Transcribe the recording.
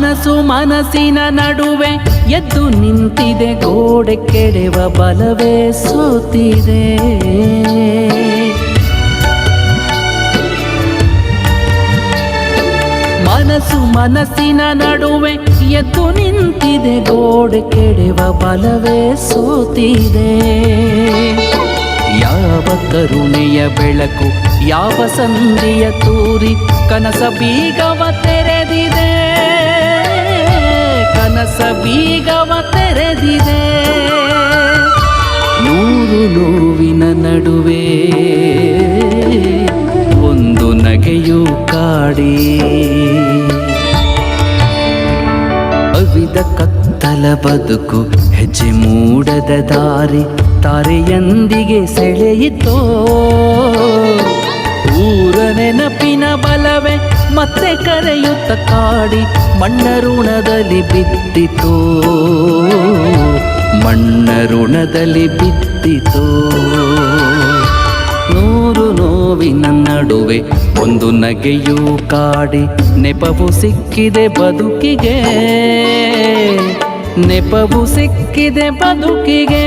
ಮನಸ್ಸು ಮನಸ್ಸಿನ ನಡುವೆ ಎದ್ದು ನಿಂತಿದೆ, ಗೋಡೆ ಕೆಡೆವ ಬಲವೇ ಸೋತಿದೆ. ಮನಸ್ಸು ಮನಸ್ಸಿನ ನಡುವೆ ಎದ್ದು ನಿಂತಿದೆ, ಗೋಡೆ ಕೆಡೆವ ಬಲವೇ ಸೋತಿದೆ. ಯಾವ ಕರುಣೆಯ ಬೆಳಕು, ಯಾವ ಸಂಧಿಯ ತೂರಿ ಕನಸ ಬೀಗವ ತೆರೆದಿದೆ, ಕನಸ ಬೀಗವ ತೆರೆದಿದೆ. ನೂರು ನೋವಿನ ನಡುವೆ ಒಂದು ನಗೆಯು ಕಾಡಿ, ಅವಿದ ಕತ್ತಲ ಬದುಕು ಹೆಜ್ಜೆ ಮೂಡದ ದಾರಿ ತಾರೆಯಂದಿಗೆ ಸೆಳೆಯಿತೋ. ಊರ ನೆನಪಿನ ಬಲವೇ ಮತ್ತೆ ಕರೆಯುತ್ತ ಕಾಡಿ ಮಣ್ಣ ಋಣದಲ್ಲಿ ಬಿದ್ದಿತೋ, ಮಣ್ಣ ಋಣದಲ್ಲಿ ಬಿದ್ದಿತೋ. ನೂರು ನೋವಿನ ನಡುವೆ ಒಂದು ನಗೆಯೂ ಕಾಡಿ, ನೆಪವು ಸಿಕ್ಕಿದೆ ಬದುಕಿಗೆ, ನೆಪವು ಸಿಕ್ಕಿದೆ ಬದುಕಿಗೆ.